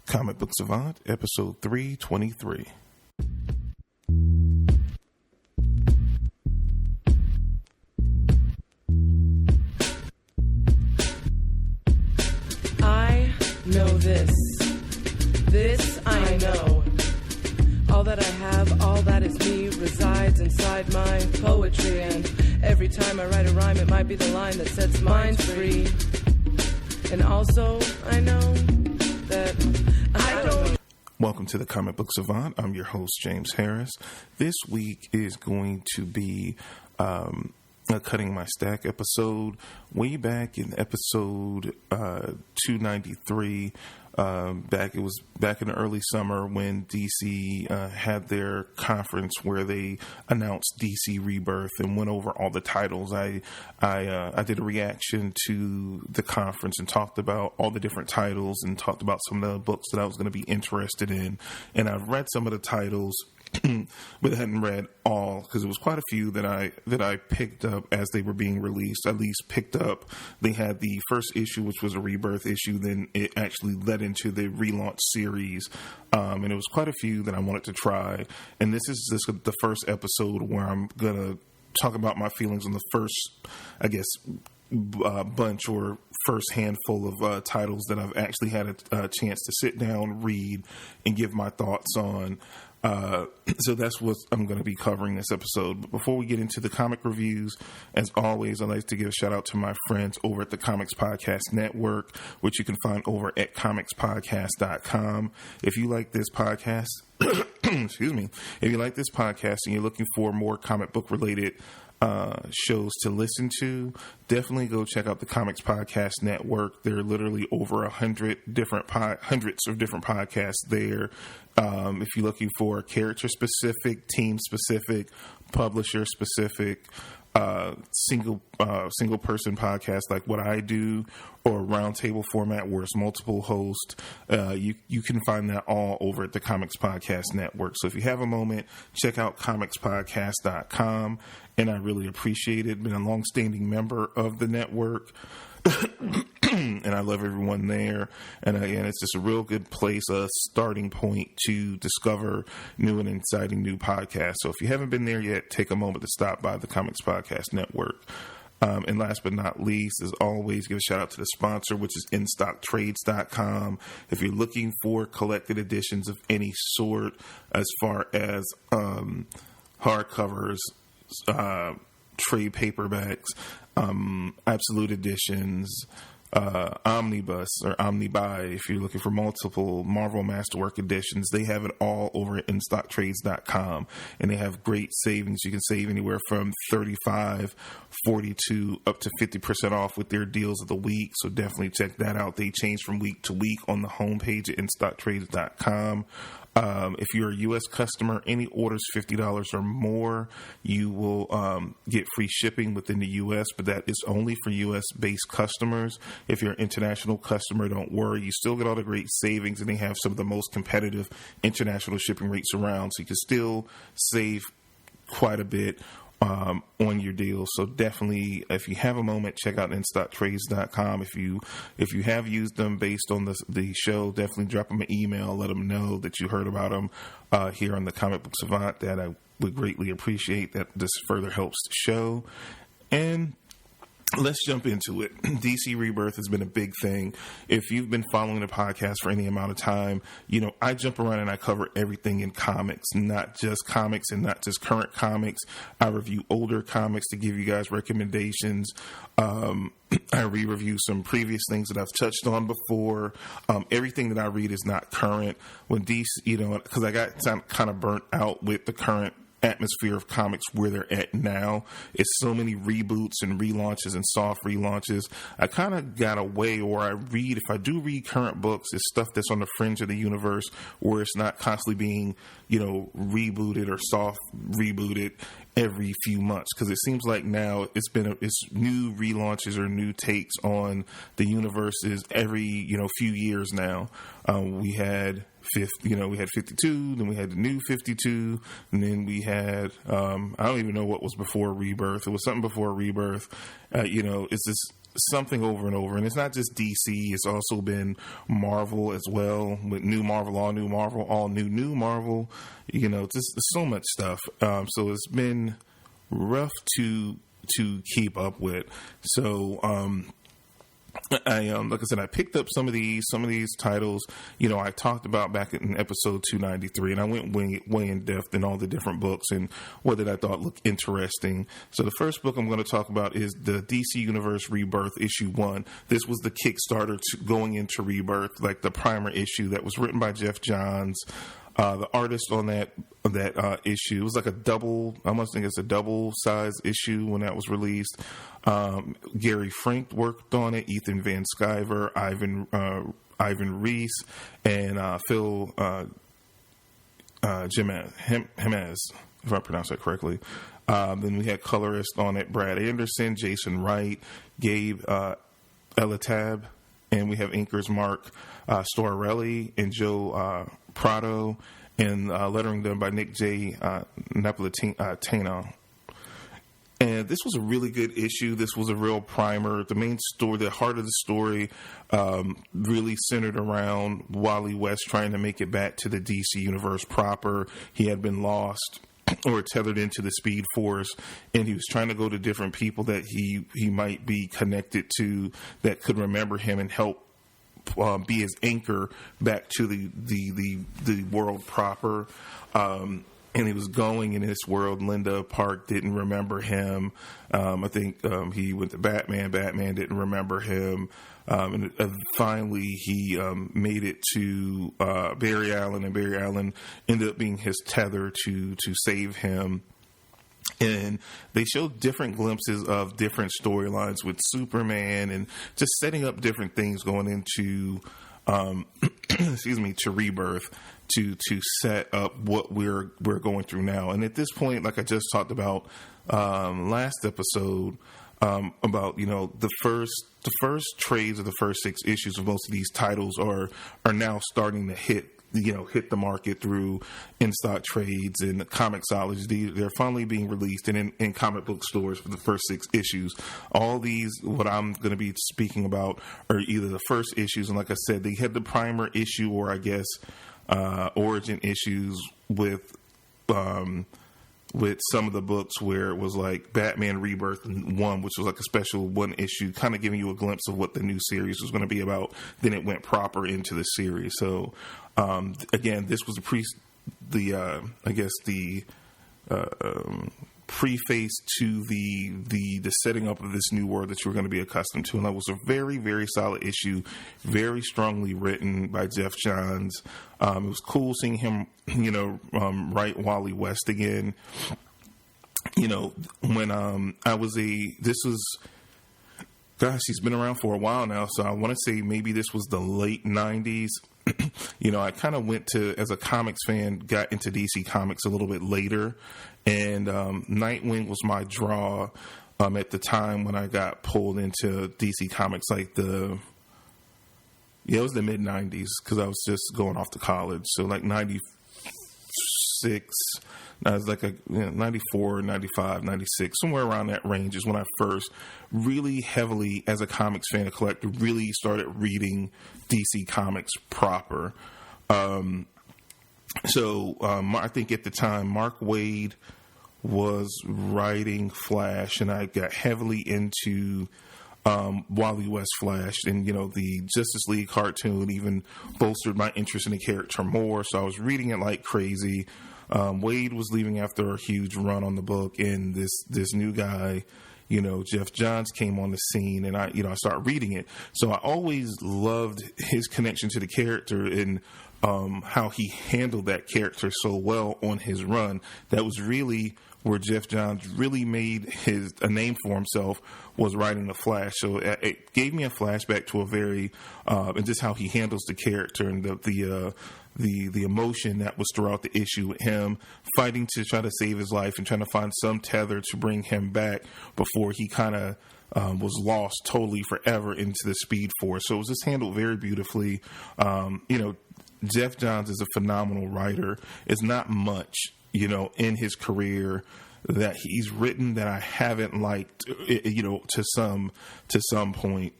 Comic Book Savant, episode 323. I know this. This I know. All that I have, all that is me, resides inside my poetry. And every time I write a rhyme, it might be the line that sets minds free. And also, I know that I don't... Welcome to the Comic Book Savant. I'm your host, James Harris. This week is going to be a Cutting My Stack episode. Way back in episode 293, it was back in the early summer when DC had their conference where they announced DC Rebirth and went over all the titles. I did a reaction to the conference and talked about all the different titles and talked about some of the books that I was going to be interested in. And I've read some of the titles, but I hadn't read all because it was quite a few that I picked up as they were being released. At least picked up. They had the first issue, which was a Rebirth issue. Then it actually led into the relaunch series, and it was quite a few that I wanted to try. And this is the first episode where I'm gonna talk about my feelings on the first, I guess, bunch or first handful of titles that I've actually had a chance to sit down, read, and give my thoughts on. So that's what I'm going to be covering this episode. But before we get into the comic reviews, as always, I'd like to give a shout out to my friends over at the Comics Podcast Network, which you can find over at comicspodcast.com. If you like this podcast, excuse me, if you like this podcast and you're looking for more comic book related shows to listen to, definitely go check out the Comics Podcast Network. There are literally over hundreds of different podcasts there. If you're looking for character specific, team specific, publisher specific, single person podcast like what I do, or a roundtable format where it's multiple hosts, you can find that all over at the Comics Podcast Network. So if you have a moment, check out comicspodcast.com, and I really appreciate it. Been a long-standing member of the network, and I love everyone there. And again, it's just a real good place, a starting point to discover new and exciting new podcasts. So if you haven't been there yet, take a moment to stop by the Comics Podcast Network. And last but not least, as always, give a shout out to the sponsor, which is InStockTrades.com. If you're looking for collected editions of any sort, as far as hardcovers, trade paperbacks, absolute editions, omnibus or omnibuy, if you're looking for multiple Marvel Masterwork editions, they have it all over at InStockTrades.com, and they have great savings. You can save anywhere from 35, 42 up to 50% off with their deals of the week, so definitely check that out. They change from week to week on the homepage at InStockTrades.com. If you're a U.S. customer, any orders $50 or more, you will get free shipping within the U.S., but that is only for U.S.-based customers. If you're an international customer, don't worry. You still get all the great savings, and they have some of the most competitive international shipping rates around, so you can still save quite a bit on your deal. So definitely, if you have a moment, check out InStockTrades.com. If you have used them based on the show, definitely drop them an email, let them know that you heard about them here on the Comic Book Savant. That I would greatly appreciate. That this further helps the show. And let's jump into it. DC Rebirth has been a big thing. If you've been following the podcast for any amount of time, you know, I jump around and I cover everything in comics, not just comics and not just current comics. I review older comics to give you guys recommendations. I re-review some previous things that I've touched on before. Everything that I read is not current. When DC, you know, because I got kind of burnt out with the current atmosphere of comics where they're at now. It's so many reboots and relaunches and soft relaunches. I kind of got away, or if I do read current books, it's stuff that's on the fringe of the universe where it's not constantly being, you know, rebooted or soft rebooted every few months, because it seems like now it's new relaunches or new takes on the universes every few years now. We had 52, then we had the new 52, and then we had I don't even know what was before Rebirth. It was something before Rebirth. It's just something over and over. And it's not just DC, it's also been Marvel as well, with new Marvel, all new Marvel, you know, just so much stuff. So it's been rough to keep up with. So I like I said, I picked up some of these titles, you know, I talked about back in episode 293, and I went way in depth in all the different books and what I thought looked interesting. So the first book I'm going to talk about is the DC Universe Rebirth issue 1. This was the Kickstarter going into Rebirth, like the primer issue that was written by Jeff Johns. The artist on that issue, it was like I must think it's a double size issue when that was released. Gary Frank worked on it, Ethan Van Sciver, Ivan Reese, and Phil Jimenez, if I pronounce that correctly. Then we had colorist on it, Brad Anderson, Jason Wright, Gabe Elatab, and we have inkers Mark Storarelli and Joe Prado, and lettering done by Nick J. Napolitano. And this was a really good issue. This was a real primer. The main story, the heart of the story, really centered around Wally West trying to make it back to the DC universe proper. He had been lost or tethered into the Speed Force, and he was trying to go to different people that he might be connected to that could remember him and help be his anchor back to the world proper. And he was going in this world. Linda Park didn't remember him. I think he went to Batman. Batman didn't remember him. And finally, he made it to Barry Allen, and Barry Allen ended up being his tether to save him. And they showed different glimpses of different storylines with Superman and just setting up different things going into, to Rebirth to set up what we're going through now. And at this point, like I just talked about last episode, about, you know, the first trades of the first 6 issues of most of these titles are now starting to hit the market through in-stock trades and Comixology. They're finally being released and in comic book stores for the first 6 issues. All these, what I'm going to be speaking about, are either the first issues, and like I said, they had the primer issue, or I guess origin issues with some of the books where it was like Batman Rebirth 1, which was like a special 1 issue, kind of giving you a glimpse of what the new series was going to be about. Then it went proper into the series. So again, this was the preface to the setting up of this new world that you were going to be accustomed to. And that was a very, very solid issue, very strongly written by Jeff Johns. It was cool seeing him, write Wally West again. You know, when he's been around for a while now, so I want to say maybe this was the late 90s. You know, I kind of as a comics fan, got into DC Comics a little bit later, and Nightwing was my draw at the time when I got pulled into DC Comics, like it was the mid 90s, because I was just going off to college, so like 96, I was like 94, 95, 96, somewhere around that range is when I first really heavily, as a comics fan, a collector, really started reading DC Comics proper. I think at the time, Mark Waid was writing Flash, and I got heavily into Wally West Flash, and the Justice League cartoon even bolstered my interest in the character more, so I was reading it like crazy. Wade was leaving after a huge run on the book, and this new guy, Jeff Johns, came on the scene, and I started reading it. So I always loved his connection to the character and how he handled that character so well on his run. That was really where Jeff Johns really made a name for himself, was writing the Flash. So it gave me a flashback to a very and just how he handles the character and the emotion that was throughout the issue, with him fighting to try to save his life and trying to find some tether to bring him back before he kind of was lost totally forever into the Speed Force. So it was just handled very beautifully. Jeff Johns is a phenomenal writer. It's not much, in his career that he's written that I haven't liked, to some point.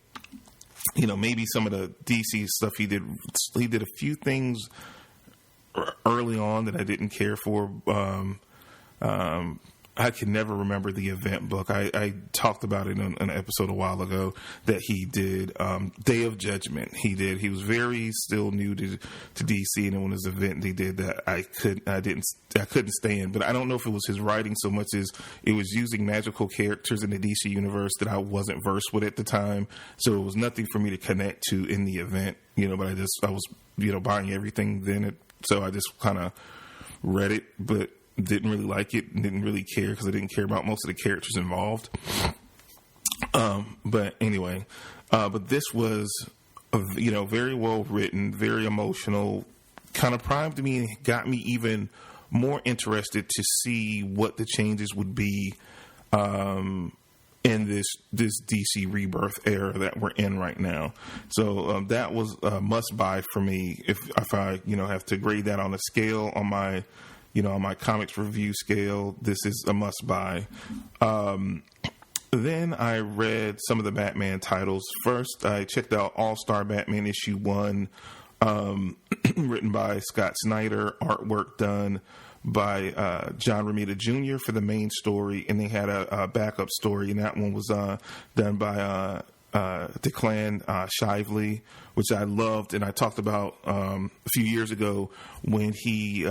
Maybe some of the DC stuff he did a few things early on that I didn't care for. I can never remember the event book. I talked about it in an episode a while ago that he did. Day of Judgment. He was very still new to DC, and when his event they did that I couldn't stand. But I don't know if it was his writing so much as it was using magical characters in the DC universe that I wasn't versed with at the time. So it was nothing for me to connect to in the event. But I was buying everything then. So I just kind of read it, but didn't really like it and didn't really care because I didn't care about most of the characters involved. But anyway, but this was, very well written, very emotional, kind of primed me and got me even more interested to see what the changes would be in this DC Rebirth era that we're in right now. So that was a must buy for me. If I have to grade that on a scale on my comics review scale, this is a must buy. Then I read some of the Batman titles. First, I checked out All-Star Batman issue 1, written by Scott Snyder, artwork done by John Romita Jr. for the main story, and they had a backup story, and that one was done by Declan Shively, which I loved, and I talked about a few years ago when he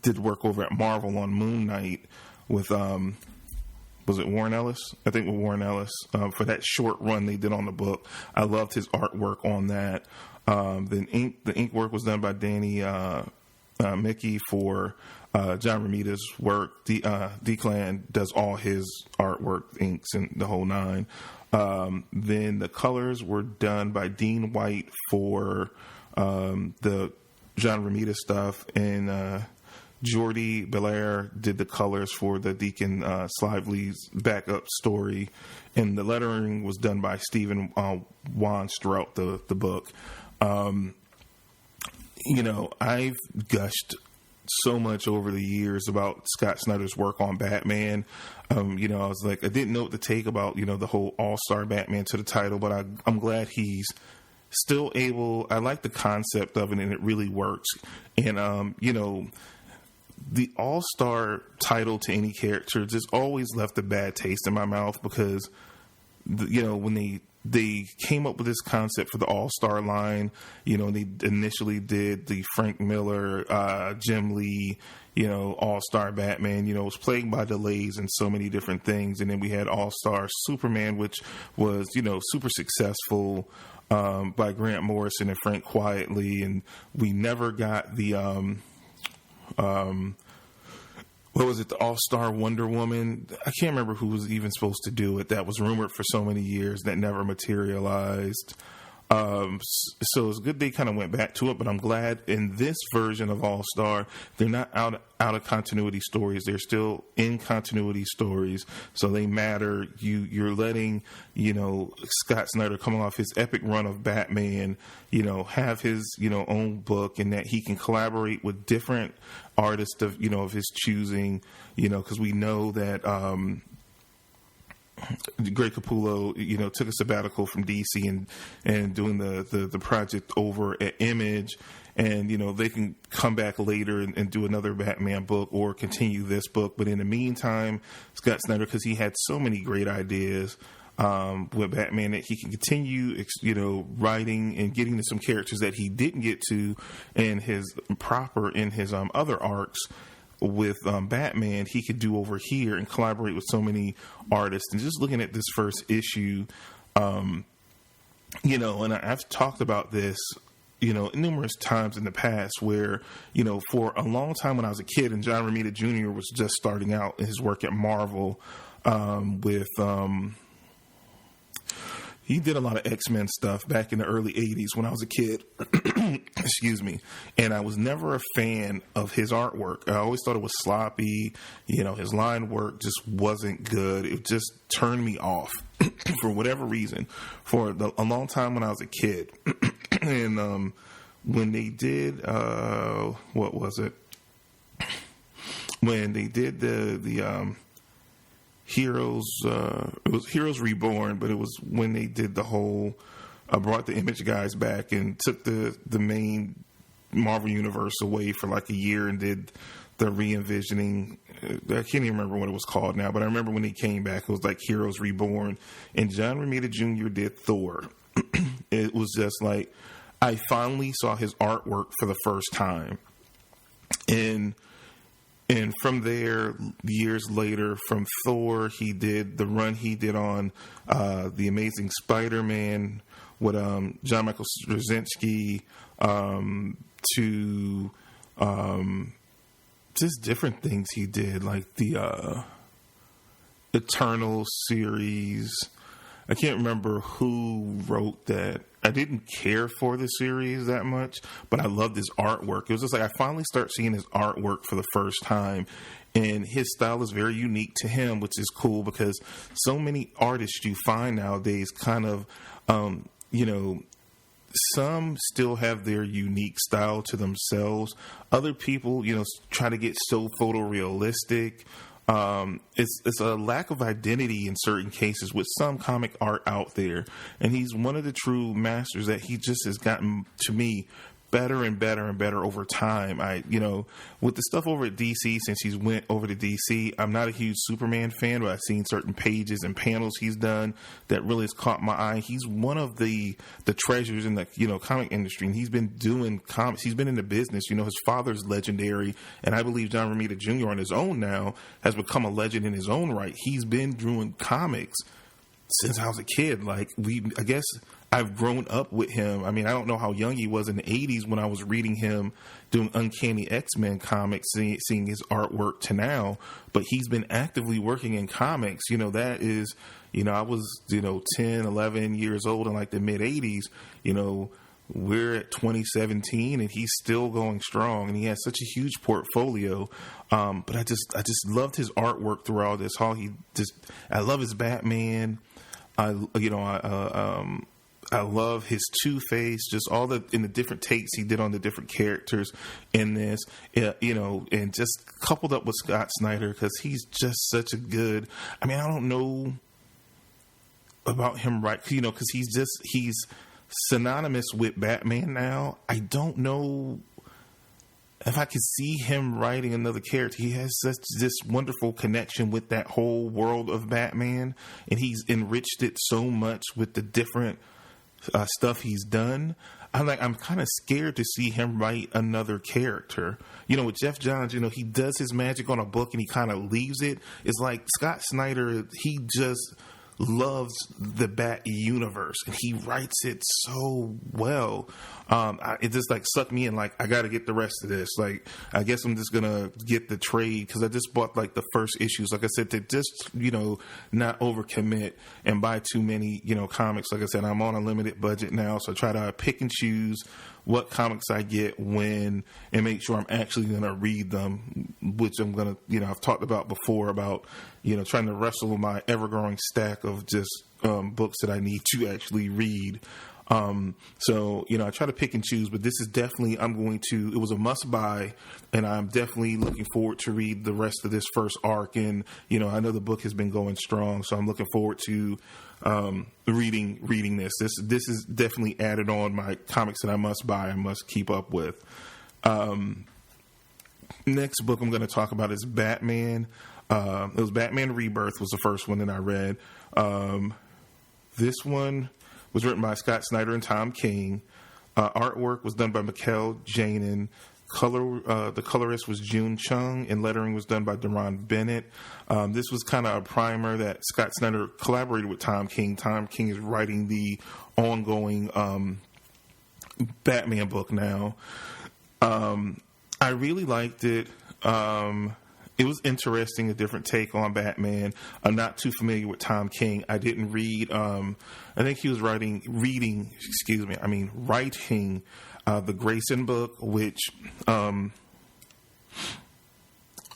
did work over at Marvel on Moon Knight with was it Warren Ellis? I think with Warren Ellis for that short run they did on the book. I loved his artwork on that. The ink work was done by Danny Mickey for John Romita's work. Declan does all his artwork, inks, and the whole nine. Then the colors were done by Dean White for the John Romita stuff, and Jordi Belair did the colors for the Deacon Slively's backup story, and the lettering was done by Stephen Wands throughout the book. I've gushed so much over the years about Scott Snyder's work on Batman. I was like, I didn't know what to take about, the whole All-Star Batman to the title, but I'm glad he's still able. I like the concept of it, and it really works. And, the All-Star title to any character just always left a bad taste in my mouth because, when they came up with this concept for the All-Star line, they initially did the Frank Miller, Jim Lee, All-Star Batman, it was plagued by delays and so many different things. And then we had All-Star Superman, which was, super successful, by Grant Morrison and Frank Quietly. And we never got the, what was it, the All-Star Wonder Woman? I can't remember who was even supposed to do it. That was rumored for so many years that never materialized. So it's good they kind of went back to it, but I'm glad in this version of All-Star, they're not out of continuity stories. They're still in continuity stories, so they matter. You're letting, Scott Snyder coming off his epic run of Batman, have his, own book, and that he can collaborate with different artists of, of his choosing, because we know that, Greg Capullo, took a sabbatical from DC and doing the project over at Image, and they can come back later and do another Batman book or continue this book. But in the meantime, Scott Snyder, because he had so many great ideas with Batman, that he can continue, writing and getting to some characters that he didn't get to in his other arcs. With Batman, he could do over here and collaborate with so many artists. And just looking at this first issue, and I've talked about this, numerous times in the past where, for a long time when I was a kid and John Romita Jr. was just starting out in his work at Marvel with... he did a lot of X-Men stuff back in the early 80s when I was a kid. Excuse me. And I was never a fan of his artwork. I always thought it was sloppy. His line work just wasn't good. It just turned me off for whatever reason for a long time when I was a kid. And when they did, what was it? When they did the Heroes. It was Heroes Reborn, but it was when they did the whole brought the Image guys back and took the main Marvel universe away for like a year and did the re-envisioning. I can't even remember what it was called now, but I remember when they came back, it was like Heroes Reborn, and John Romita Jr. did Thor. It was just like I finally saw his artwork for the first time, and from there, years later, from Thor, he did the run he did on the Amazing Spider-Man with John Michael Straczynski, to just different things he did, like the Eternal series. I can't remember who wrote that. I didn't care for the series that much, but I loved his artwork. It was just like I finally start seeing his artwork for the first time, and his style is very unique to him, which is cool because so many artists you find nowadays kind of, some still have their unique style to themselves. Other people, try to get so photorealistic. It's a lack of identity in certain cases with some comic art out there, and he's one of the true masters that he just has gotten, to me, better and better and better over time. With the stuff over at DC, since he's went over to DC, I'm not a huge Superman fan, but I've seen certain pages and panels he's done that really has caught my eye. He's one of the treasures in the comic industry, and he's been doing comics. He's been in the business. His father's legendary, and I believe John Romita Jr. on his own now has become a legend in his own right. He's been doing comics since I was a kid. I guess I've grown up with him. I mean, I don't know how young he was in the 80s when I was reading him doing Uncanny X-Men comics, seeing his artwork to now, but he's been actively working in comics. That is, I was, 10, 11 years old in like the mid 80s, we're at 2017 and he's still going strong, and he has such a huge portfolio. But I just loved his artwork through all this. I love his Batman. I love his Two-Face, just all in the different takes he did on the different characters in this, and just coupled up with Scott Snyder, because he's just such a good, I don't know about him, right? Because he's synonymous with Batman now. I don't know if I could see him writing another character. He has such this wonderful connection with that whole world of Batman, and he's enriched it so much with the different stuff he's done. I'm kind of scared to see him write another character. With Jeff Johns, he does his magic on a book and he kind of leaves it. It's like Scott Snyder, he just loves the Bat universe and he writes it so well. It just sucked me in. I got to get the rest of this. I guess I'm just gonna get the trade, because I just bought the first issues. Like I said, to just not overcommit and buy too many comics. Like I said, I'm on a limited budget now, so I try to pick and choose what comics I get when, and make sure I'm actually gonna read them, which I'm gonna I've talked about before about trying to wrestle with my ever-growing stack of just books that I need to actually read. So I try to pick and choose, but this is definitely, it was a must buy, and I'm definitely looking forward to read the rest of this first arc. And, I know the book has been going strong, so I'm looking forward to, reading this. This is definitely added on my comics that I must buy and must keep up with. Next book I'm going to talk about is Batman. It was Batman Rebirth was the first one that I read. This one was written by Scott Snyder and Tom King. Artwork was done by Mikhail Janin. The colorist was June Chung, and lettering was done by Deron Bennett. This was kind of a primer that Scott Snyder collaborated with Tom King. Tom King is writing the ongoing Batman book now. I really liked it. It was interesting, a different take on Batman. I'm not too familiar with Tom King. I didn't read. I think he was writing the Grayson book, which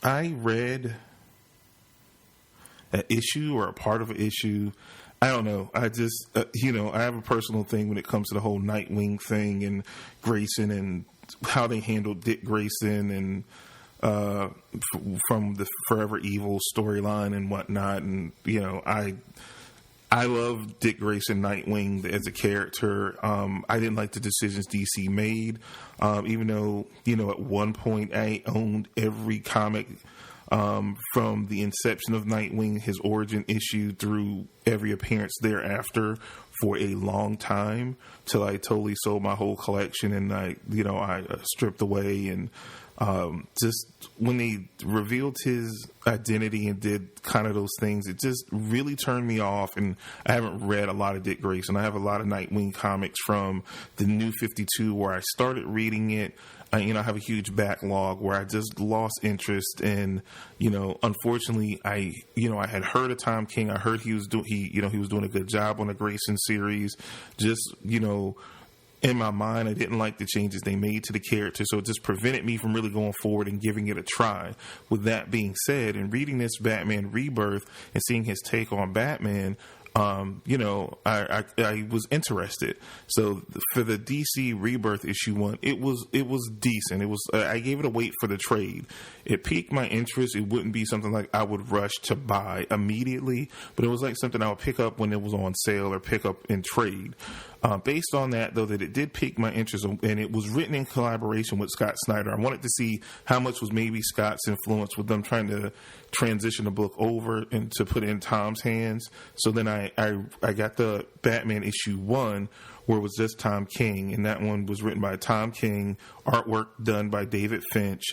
I read an issue or a part of an issue. I don't know. I just, I have a personal thing when it comes to the whole Nightwing thing and Grayson and how they handled Dick Grayson and from the Forever Evil storyline and whatnot. And, you know, I love Dick Grayson Nightwing as a character. I didn't like the decisions DC made, even though, you know, at one point I owned every comic from the inception of Nightwing, his origin issue, through every appearance thereafter for a long time, till I totally sold my whole collection and I stripped away. And just when they revealed his identity and did kind of those things, it just really turned me off. And I haven't read a lot of Dick Grayson. I have a lot of Nightwing comics from the New 52 where I started reading it. I have a huge backlog where I just lost interest. And, you know, unfortunately, I had heard of Tom King. I heard he was doing a good job on the Grayson series. Just, you know, in my mind, I didn't like the changes they made to the character, so it just prevented me from really going forward and giving it a try. With that being said, and reading this Batman Rebirth and seeing his take on Batman, I was interested. So for the DC Rebirth issue 1, it was decent. It was I gave it a wait for the trade. It piqued my interest. It wouldn't be something like I would rush to buy immediately, but it was like something I would pick up when it was on sale or pick up in trade. Based on that, though, that it did pique my interest, and it was written in collaboration with Scott Snyder. I wanted to see how much was maybe Scott's influence with them trying to transition the book over and to put it in Tom's hands. So then I got the Batman issue 1, where it was just Tom King, and that one was written by Tom King, artwork done by David Finch.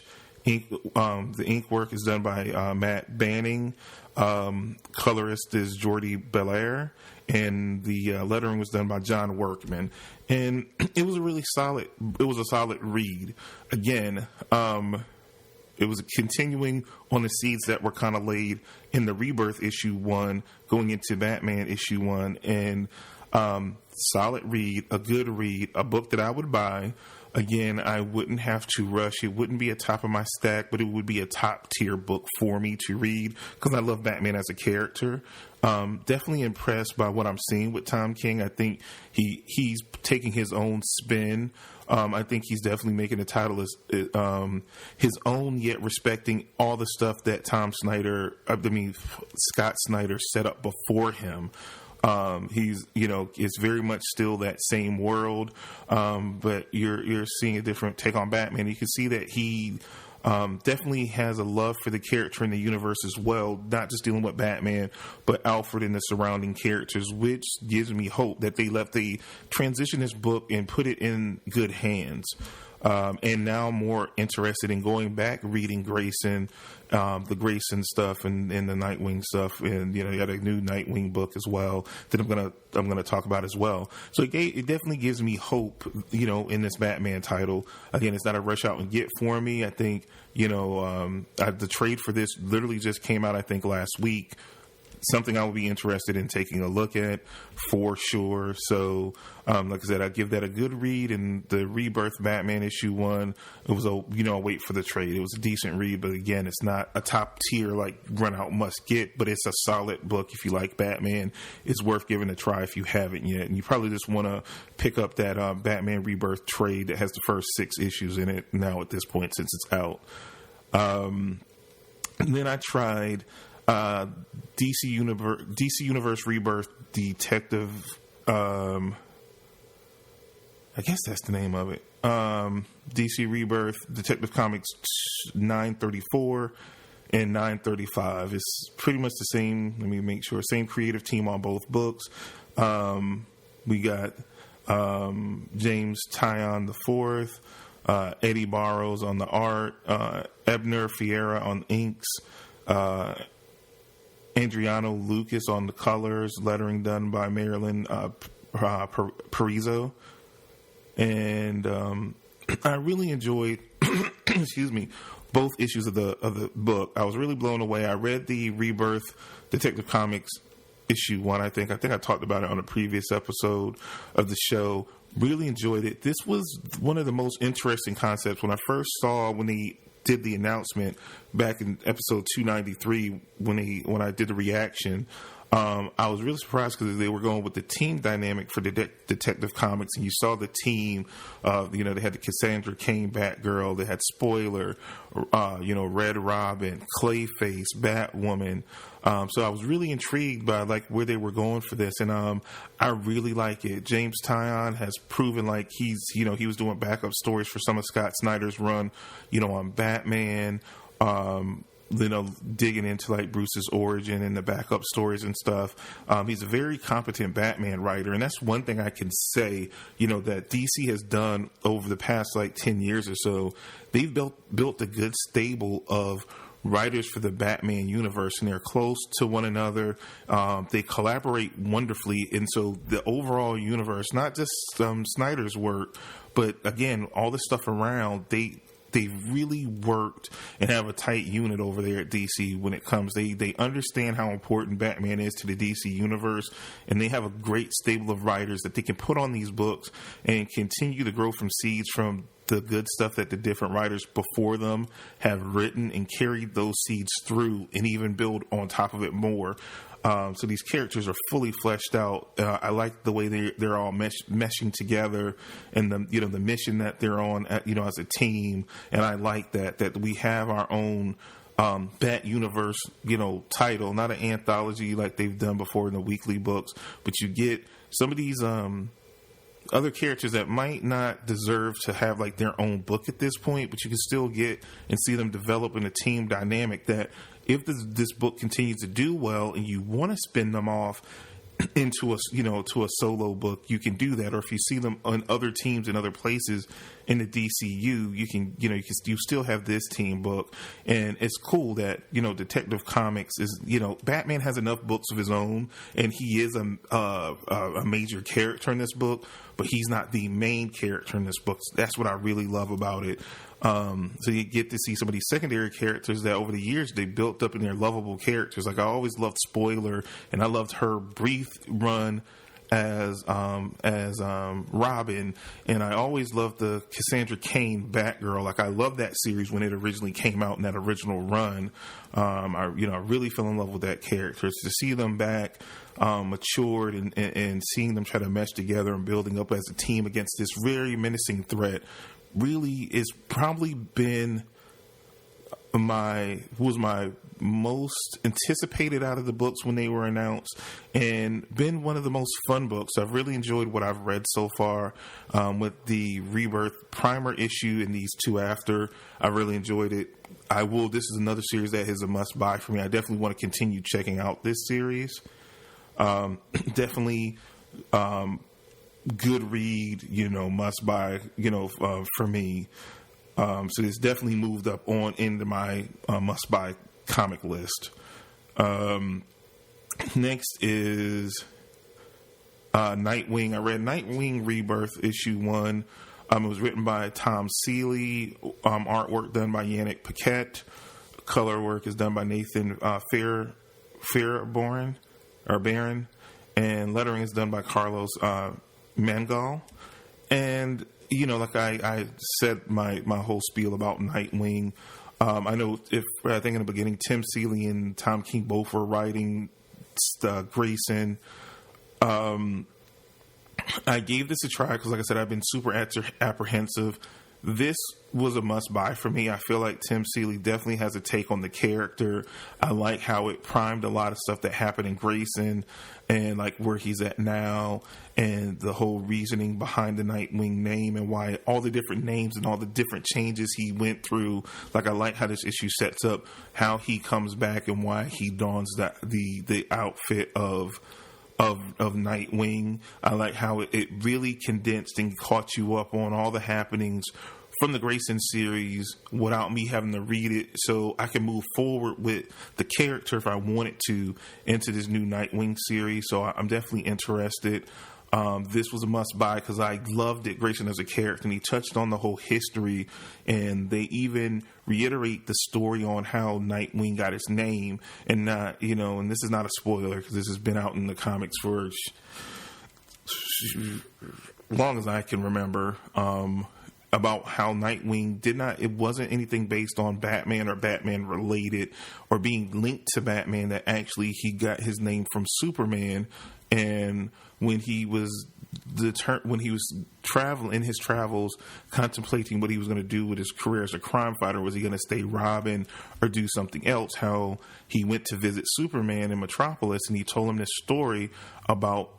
The ink work is done by Matt Banning. Colorist is Jordi Belair, and the lettering was done by John Workman. And it was a solid read. Again, it was continuing on the seeds that were kind of laid in the Rebirth issue 1, going into Batman issue 1, and solid read, a good read, a book that I would buy. Again, I wouldn't have to rush. It wouldn't be a top of my stack, but it would be a top tier book for me to read because I love Batman as a character. Definitely impressed by what I'm seeing with Tom King. I think he's taking his own spin. I think he's definitely making the title his own, yet respecting all the stuff that Scott Snyder set up before him. It's very much still that same world, but you're seeing a different take on Batman. You can see that he definitely has a love for the character in the universe as well, not just dealing with Batman, but Alfred and the surrounding characters, which gives me hope that they transition this book and put it in good hands. And now I'm more interested in going back, reading Grayson, the Grayson stuff and the Nightwing stuff, and you got a new Nightwing book as well that I'm gonna talk about as well. So it definitely gives me hope, in this Batman title. Again, it's not a rush out and get for me. I think the trade for this literally just came out, I think, last week. Something I would be interested in taking a look at for sure. So, like I said, I give that a good read. And the Rebirth Batman issue 1, it was a wait for the trade. It was a decent read, but again, it's not a top tier like run out must get, but it's a solid book if you like Batman. It's worth giving a try if you haven't yet, and you probably just want to pick up that Batman Rebirth trade that has the first 6 issues in it now at this point since it's out. And then I tried DC Universe Rebirth Detective. I guess that's the name of it. DC Rebirth Detective Comics 934 and 935. It's pretty much the same. Let me make sure. Same creative team on both books. We got James Tyon IV, Eddie Barrows on the art, Ebner Fiera on inks, Adriano Lucas on the colors, lettering done by Marilyn Parizzo. And I really enjoyed both issues of the book. I was really blown away. I read the Rebirth Detective Comics issue 1, I think I talked about it on a previous episode of the show. Really enjoyed it. This was one of the most interesting concepts when I first saw when they did the announcement back in episode 293 when I did the reaction. I was really surprised because they were going with the team dynamic for Detective Comics, and you saw the team. They had the Cassandra Cain Batgirl, they had Spoiler, Red Robin, Clayface, Batwoman. So I was really intrigued by like where they were going for this, and I really like it. James Tynion has proven like he was doing backup stories for some of Scott Snyder's run, on Batman. Digging into like Bruce's origin and the backup stories and stuff. He's a very competent Batman writer, and that's one thing I can say, that DC has done over the past like 10 years or so. They've built a good stable of writers for the Batman universe, and they're close to one another. They collaborate wonderfully, and so the overall universe, not just Snyder's work, but again, all the stuff around, they've really worked and have a tight unit over there at DC when it comes. They understand how important Batman is to the DC universe, and they have a great stable of writers that they can put on these books and continue to grow from seeds from the good stuff that the different writers before them have written, and carry those seeds through and even build on top of it more. So these characters are fully fleshed out. I like the way they're all meshing together, and the mission that they're on, as a team. And I like that we have our own Bat Universe, title, not an anthology like they've done before in the weekly books, but you get some of these other characters that might not deserve to have like their own book at this point, but you can still get and see them develop in a team dynamic that, if this book continues to do well and you want to spin them off into a solo book, you can do that. Or if you see them on other teams in other places in the DCU, you still have this team book. And it's cool that, Detective Comics is, Batman has enough books of his own, and he is a major character in this book, but he's not the main character in this book. That's what I really love about it. So you get to see some of these secondary characters that over the years they built up in their lovable characters. Like I always loved Spoiler, and I loved her brief run as Robin, and I always loved the Cassandra Cain Batgirl. Like I loved that series when it originally came out in that original run. I really fell in love with that character. To see them back matured and seeing them try to mesh together and building up as a team against this very menacing threat really is probably been my most anticipated out of the books when they were announced, and been one of the most fun books. I've really enjoyed what I've read so far, with the Rebirth primer issue and these two after. I really enjoyed it. This is another series that is a must buy for me. I definitely want to continue checking out this series. Definitely good read, must buy, for me. So it's definitely moved up on into my must buy comic list. Next is Nightwing. I read Nightwing Rebirth issue 1. It was written by Tom Seeley, artwork done by Yannick Paquette, color work is done by Nathan Baron, and lettering is done by Carlos Mangal. And like I said, my whole spiel about Nightwing. I know I think in the beginning, Tim Seeley and Tom King both were writing Grayson. I gave this a try because, like I said, I've been super apprehensive. This was a must-buy for me. I feel like Tim Seeley definitely has a take on the character. I like how it primed a lot of stuff that happened in Grayson and like where he's at now, and the whole reasoning behind the Nightwing name and why all the different names and all the different changes he went through. Like I like how this issue sets up how he comes back and why he dons the outfit of Nightwing. I like how it really condensed and caught you up on all the happenings from the Grayson series without me having to read it, so I can move forward with the character if I wanted to into this new Nightwing series. So I'm definitely interested. This was a must-buy because I loved it, Grayson as a character, and he touched on the whole history, and they even reiterate the story on how Nightwing got his name, and not, and this is not a spoiler because this has been out in the comics for as long as I can remember. about how Nightwing it wasn't anything based on Batman or Batman related or being linked to Batman, that actually he got his name from Superman. And when he was traveling in his travels, contemplating what he was going to do with his career as a crime fighter, was he going to stay Robin or do something else? How he went to visit Superman in Metropolis, and he told him this story about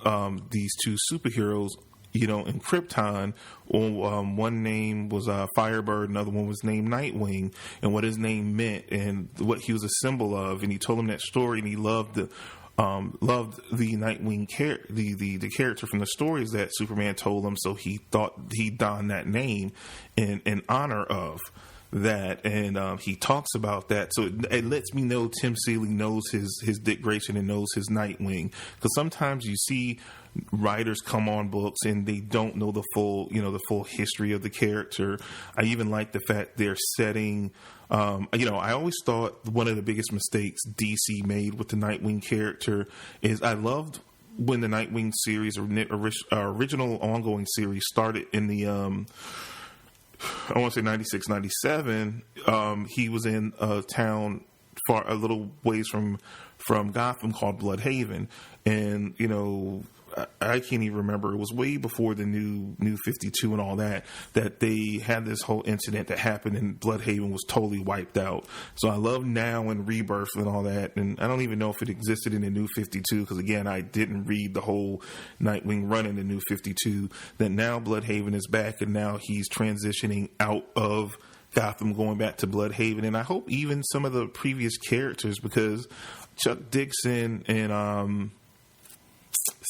these two superheroes, in Krypton. One name was Firebird, another one was named Nightwing, and what his name meant and what he was a symbol of. And he told him that story, and he loved the Nightwing the character from the stories that Superman told him. So he thought he donned that name in honor of that, and he talks about that. So it lets me know Tim Seeley knows his Dick Grayson and knows his Nightwing, because sometimes you see writers come on books and they don't know the full history of the character. I even like the fact they're setting. I always thought one of the biggest mistakes DC made with the Nightwing character is, I loved when the Nightwing series, original ongoing series, started in the I want to say 96, 97. He was in a town a little ways from Gotham called Bloodhaven, and I can't even remember. It was way before the new 52 and all that they had this whole incident that happened, and Bloodhaven was totally wiped out. So I love Now and Rebirth and all that, and I don't even know if it existed in the new 52, because again, I didn't read the whole Nightwing run in the new 52. That now Bloodhaven is back, and now he's transitioning out of Gotham, going back to Bloodhaven. And I hope even some of the previous characters, because Chuck Dixon and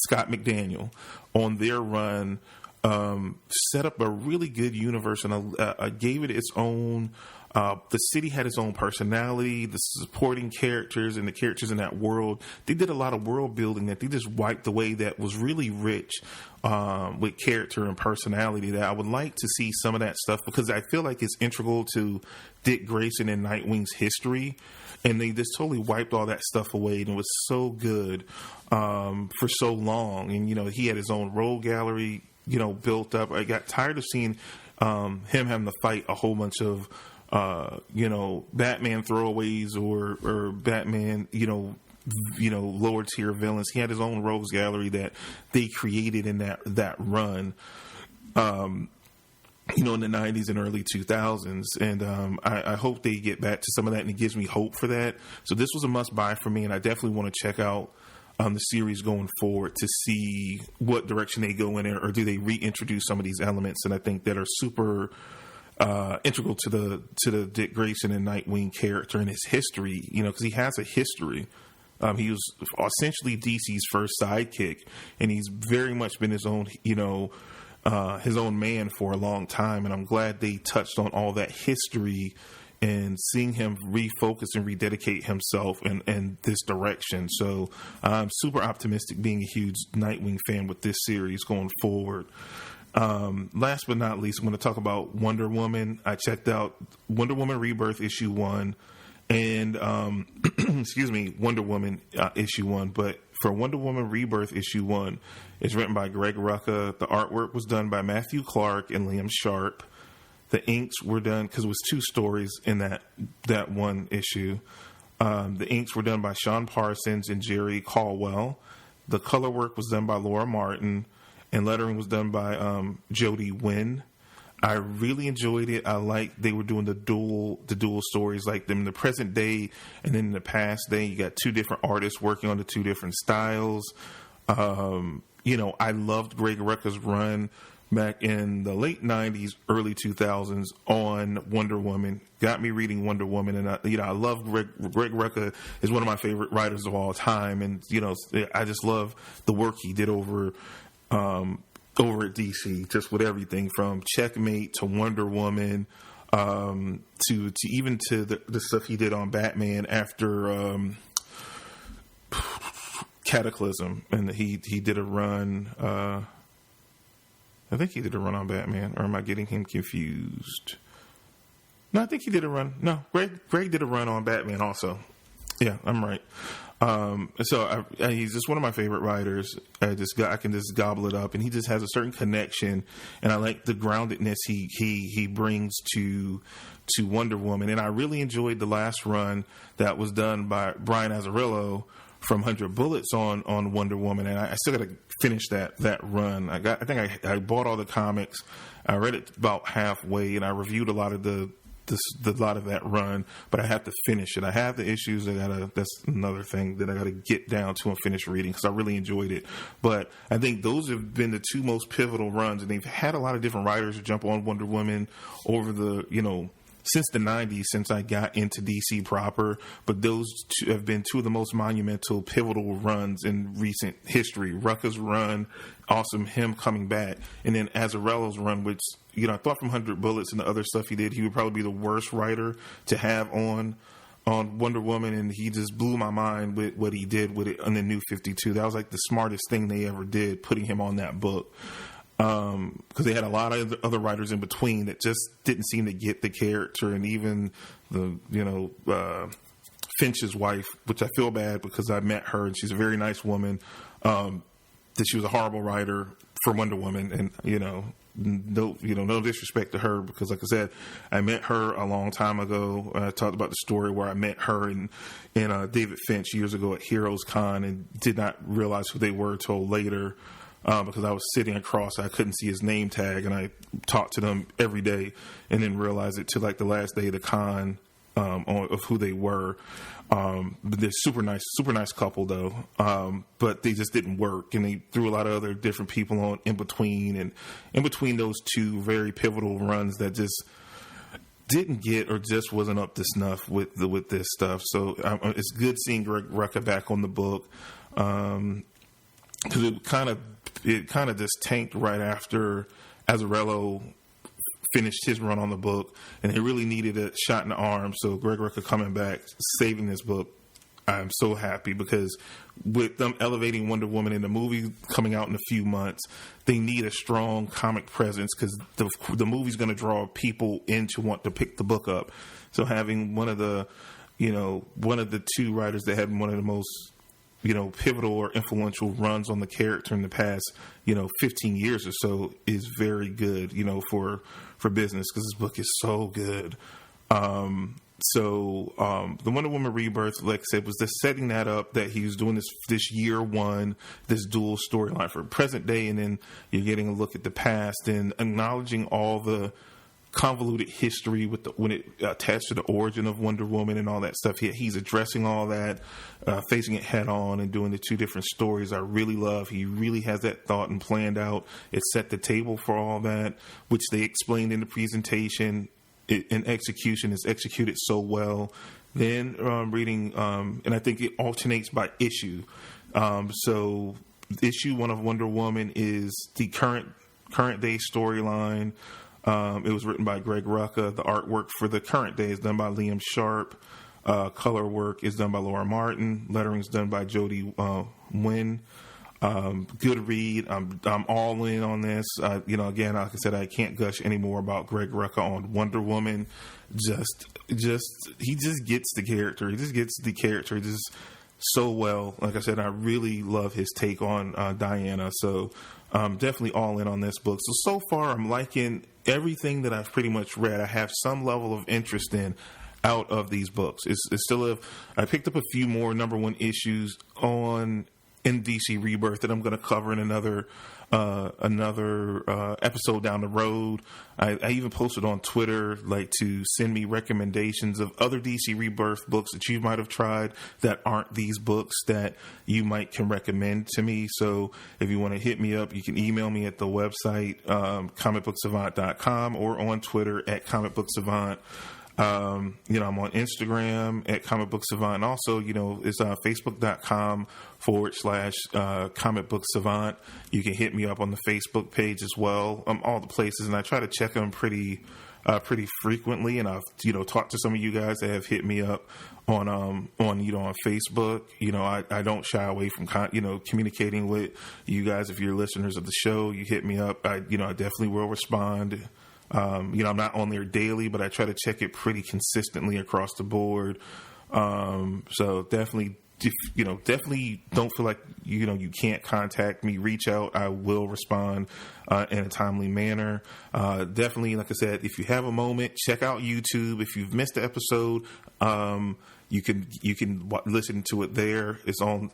Scott McDaniel on their run set up a really good universe, and gave it its own. The city had its own personality. The supporting characters and the characters in that world, they did a lot of world building that they just wiped away, that was really rich with character and personality, that I would like to see some of that stuff, because I feel like it's integral to Dick Grayson and Nightwing's history. And they just totally wiped all that stuff away, and it was so good for so long. And, he had his own role gallery, built up. I got tired of seeing him having to fight a whole bunch of, Batman throwaways or Batman, lower tier villains. He had his own rogues gallery that they created in that run. In the 90s and early 2000s. And I hope they get back to some of that, and it gives me hope for that. So this was a must-buy for me, and I definitely want to check out the series going forward to see what direction they go in, or do they reintroduce some of these elements, and I think that are super integral to the Dick Grayson and Nightwing character and his history, because he has a history. He was essentially DC's first sidekick, and he's very much been his own, his own man for a long time, and I'm glad they touched on all that history and seeing him refocus and rededicate himself in this direction. So I'm super optimistic, being a huge Nightwing fan, with this series going forward. Last but not least, I'm going to talk about Wonder Woman. I checked out Wonder Woman Rebirth issue 1 and Wonder Woman issue 1, but for Wonder Woman Rebirth issue 1, it's written by Greg Rucka. The artwork was done by Matthew Clark and Liam Sharp. The inks were done, because it was 2 stories in that one issue. The inks were done by Sean Parsons and Jerry Caldwell. The color work was done by Laura Martin, and lettering was done by Jody Wynn. I really enjoyed it. I liked they were doing the dual stories, like them in the present day and then in the past day. You got 2 different artists working on the 2 different styles. I loved Greg Rucka's run back in the late 90s, early 2000s on Wonder Woman. Got me reading Wonder Woman, and I love Greg Rucka is one of my favorite writers of all time, and I just love the work he did over at DC, just with everything from Checkmate to Wonder Woman, to even to the stuff he did on Batman after Cataclysm, and he did a run. I think he did a run on Batman, or am I getting him confused? No, I think he did a run. No, Greg did a run on Batman also. Yeah, I'm right. So he's just one of my favorite writers. I can just gobble it up, and he just has a certain connection, and I like the groundedness he brings to Wonder Woman. And I really enjoyed the last run that was done by Brian Azzarello from 100 Bullets on Wonder Woman, and I still got to finish that run. I think I bought all the comics. I read it about halfway, and I reviewed a lot of lot of that run, but I have to finish it. I have the issues. That's another thing that I got to get down to and finish reading because I really enjoyed it. But I think those have been the two most pivotal runs, and they've had a lot of different writers jump on Wonder Woman over since the 90s, since I got into DC proper. But those two have been two of the most monumental, pivotal runs in recent history. Rucka's run, awesome, him coming back, and then Azzarello's run, which I thought from 100 Bullets and the other stuff he did, he would probably be the worst writer to have on Wonder Woman, and he just blew my mind with what he did with it on the New 52. That was like the smartest thing they ever did, putting him on that book. Because they had a lot of other writers in between that just didn't seem to get the character, and even Finch's wife, which I feel bad because I met her and she's a very nice woman, that she was a horrible writer for Wonder Woman, and no disrespect to her, because like I said, I met her a long time ago. I talked about the story where I met her and David Finch years ago at Heroes Con, and did not realize who they were till later. Because I was sitting across, I couldn't see his name tag, and I talked to them every day, and then realized it to like the last day of the con of who they were. But they're super nice couple though. But they just didn't work, and they threw a lot of other different people on in between, and in between those two very pivotal runs that just didn't get or just wasn't up to snuff with this stuff. So it's good seeing Greg Rucka back on the book. Because it kind of just tanked right after Azzarello finished his run on the book, and he really needed a shot in the arm. So Greg Rucka coming back, saving this book, I'm so happy, because with them elevating Wonder Woman in the movie coming out in a few months, they need a strong comic presence, because the movie's going to draw people in to want to pick the book up. So having one of the two writers that had one of the most pivotal or influential runs on the character in the past, 15 years or so is very good, for business, because this book is so good. So the Wonder Woman Rebirth, like I said, was just setting that up, that he was doing this year one, this dual storyline for present day, and then you're getting a look at the past and acknowledging all the convoluted history when it attached to the origin of Wonder Woman and all that stuff. He's addressing all that, facing it head on, and doing the two different stories. I really love. He really has that thought and planned out. It set the table for all that, which they explained in the presentation. In execution, is executed so well. Then reading, and I think it alternates by issue. So issue one of Wonder Woman is the current day storyline. It was written by Greg Rucka. The artwork for the current day is done by Liam Sharp. Color work is done by Laura Martin. Lettering is done by Jody Nguyen. Good read. I'm all in on this. Again, like I said, I can't gush anymore about Greg Rucka on Wonder Woman. He just gets the character. He just gets the character just so well. Like I said, I really love his take on Diana. So definitely all in on this book. So far, I'm liking everything that I've pretty much read. I have some level of interest in out of these books. I picked up a few more number one issues in DC Rebirth that I'm going to cover in another episode down the road. I even posted on Twitter to send me recommendations of other DC Rebirth books that you might have tried that aren't these books that you can recommend to me. So if you want to hit me up, you can email me at the website comicbooksavant.com or on Twitter at comicbooksavant. I'm on Instagram at Comic Book Savant. And also, it's facebook.com/Comic Book Savant. You can hit me up on the Facebook page as well. All the places, and I try to check them pretty frequently. And I've, talked to some of you guys that have hit me up on Facebook. I don't shy away from, communicating with you guys. If you're listeners of the show, you hit me up. I definitely will respond. I'm not on there daily, but I try to check it pretty consistently across the board. So definitely definitely don't feel like, you can't contact me, reach out. I will respond in a timely manner. Definitely, like I said, if you have a moment, check out YouTube. If you've missed the episode, you can listen to it there. It's on,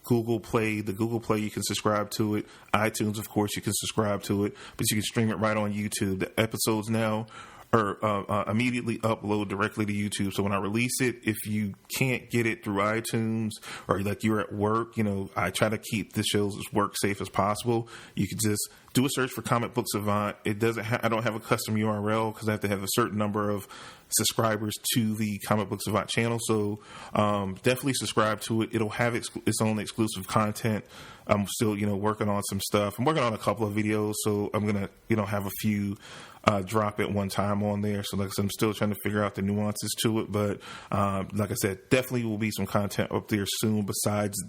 Google Play. The Google Play, you can subscribe to it. iTunes, of course, you can subscribe to it, but you can stream it right on YouTube. The episodes now are immediately upload directly to YouTube. So when I release it, if you can't get it through iTunes or like you're at work, I try to keep the shows as work safe as possible. You can just do a search for Comic Book Savant. It doesn't. I don't have a custom URL because I have to have a certain number of subscribers to the Comic Book Savant channel. So definitely subscribe to it. It'll have its own exclusive content. I'm still, working on some stuff. I'm working on a couple of videos, so I'm gonna, have a few drop at one time on there. So like I said, I'm still trying to figure out the nuances to it. But like I said, definitely will be some content up there soon besides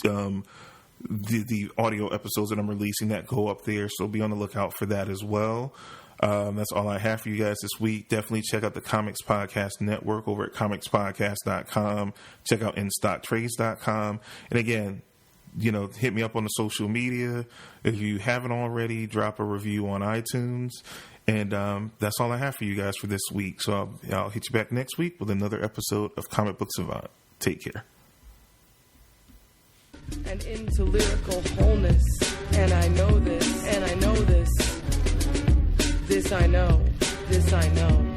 the audio episodes that I'm releasing that go up there. So be on the lookout for that as well. That's all I have for you guys this week. Definitely check out the Comics Podcast Network over at comicspodcast.com. Check out InStockTrades.com. And again, hit me up on the social media. If you haven't already, drop a review on iTunes. And that's all I have for you guys for this week. So I'll hit you back next week with another episode of Comic Book Savant. Take care. And into lyrical wholeness. And I know this, and I know this. This I know, this I know.